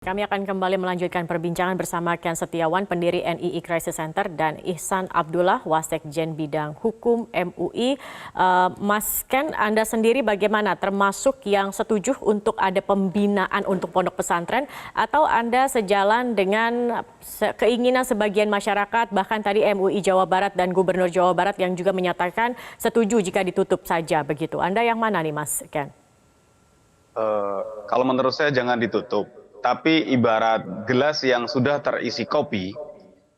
Kami akan kembali melanjutkan perbincangan bersama Ken Setiawan, pendiri NII Crisis Center, dan Ihsan Abdullah, Wasekjen Bidang Hukum MUI. Mas Ken, Anda sendiri bagaimana? Termasuk yang setuju untuk ada pembinaan untuk pondok pesantren, atau Anda sejalan dengan keinginan sebagian masyarakat, bahkan tadi MUI Jawa Barat dan Gubernur Jawa Barat yang juga menyatakan setuju jika ditutup saja begitu. Anda yang mana nih, Mas Ken? Kalau menurut saya jangan ditutup. Tapi ibarat gelas yang sudah terisi kopi,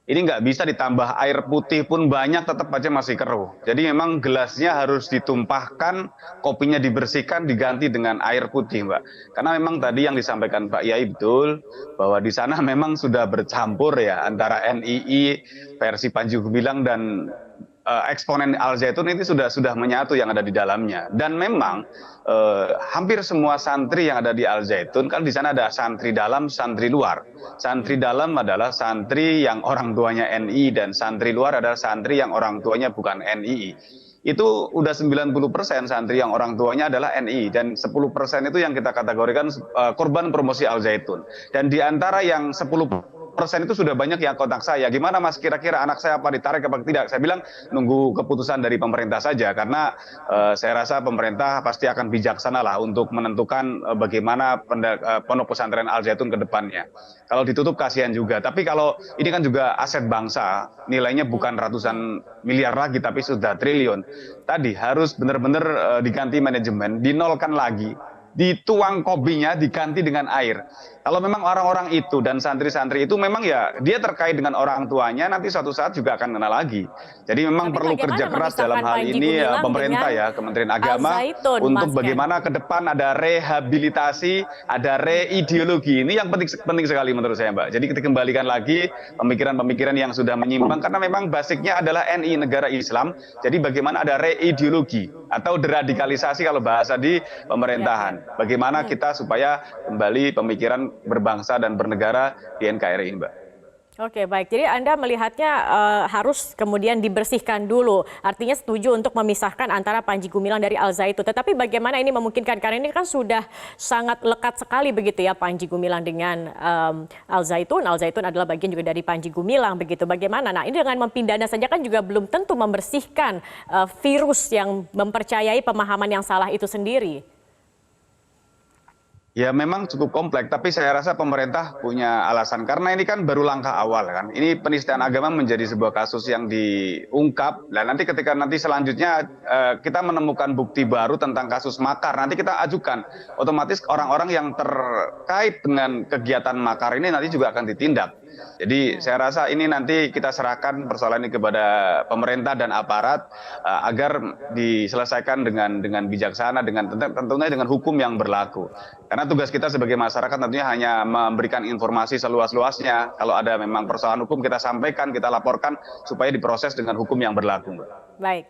ini nggak bisa ditambah air putih pun banyak, tetap aja masih keruh. Jadi memang gelasnya harus ditumpahkan, kopinya dibersihkan, diganti dengan air putih, Mbak. Karena memang tadi yang disampaikan Pak Yai betul, bahwa di sana memang sudah bercampur ya antara NII versi Panji Gumilang dan eksponen Al Zaitun ini sudah menyatu yang ada di dalamnya. Dan memang hampir semua santri yang ada di Al Zaitun, kan di sana ada santri dalam, santri luar. Santri dalam adalah santri yang orang tuanya NII, dan santri luar adalah santri yang orang tuanya bukan NII. Itu udah 90% santri yang orang tuanya adalah NII, dan 10% itu yang kita kategorikan korban promosi Al Zaitun. Dan di antara yang 10% itu sudah banyak yang kontak saya, gimana Mas, kira-kira anak saya apa ditarik apa tidak? Saya bilang nunggu keputusan dari pemerintah saja, karena saya rasa pemerintah pasti akan bijaksana lah untuk menentukan bagaimana pondok pesantren Al Zaitun ke depannya. Kalau ditutup kasihan juga, tapi kalau ini kan juga aset bangsa, nilainya bukan ratusan miliar lagi tapi sudah triliun. Tadi harus benar-benar diganti manajemen, dinolkan lagi, dituang kopinya, diganti dengan air. Kalau memang orang-orang itu dan santri-santri itu memang ya dia terkait dengan orang tuanya, nanti suatu saat juga akan kena lagi. Jadi memang Tapi perlu kerja bagaimana keras dalam memisahkan hal Panji ini Gumilang pemerintah dengan ya, Kementerian Al Agama, Zaitun, untuk Mas Ken? bagaimana ke depan ada rehabilitasi, ada reideologi. Ini yang penting sekali menurut saya, Mbak. Jadi kita kembalikan lagi pemikiran-pemikiran yang sudah menyimpang, karena memang basicnya adalah NII negara Islam. Jadi bagaimana ada reideologi atau deradikalisasi kalau bahasa di pemerintahan. Bagaimana kita supaya kembali pemikiran berbangsa dan bernegara di NKRI, Mbak. Oke, baik. Jadi Anda melihatnya harus kemudian dibersihkan dulu. Artinya setuju untuk memisahkan antara Panji Gumilang dari Al Zaitun. Tetapi bagaimana ini memungkinkan? Karena ini kan sudah sangat lekat sekali begitu ya, Panji Gumilang dengan Al Zaitun. Al Zaitun adalah bagian juga dari Panji Gumilang begitu. Bagaimana? Nah, ini dengan mempidana saja kan juga belum tentu membersihkan virus yang mempercayai pemahaman yang salah itu sendiri. Ya memang cukup kompleks, tapi saya rasa pemerintah punya alasan. Karena ini kan baru langkah awal kan. Ini penistaan agama menjadi sebuah kasus yang diungkap. Dan nanti ketika selanjutnya kita menemukan bukti baru tentang kasus makar, nanti kita ajukan. Otomatis orang-orang yang terkait dengan kegiatan makar ini nanti juga akan ditindak. Jadi saya rasa ini nanti kita serahkan persoalan ini kepada pemerintah dan aparat agar diselesaikan dengan bijaksana, tentunya dengan hukum yang berlaku. Karena tugas kita sebagai masyarakat tentunya hanya memberikan informasi seluas-luasnya. Kalau ada memang persoalan hukum kita sampaikan, kita laporkan supaya diproses dengan hukum yang berlaku, Mbak. Baik.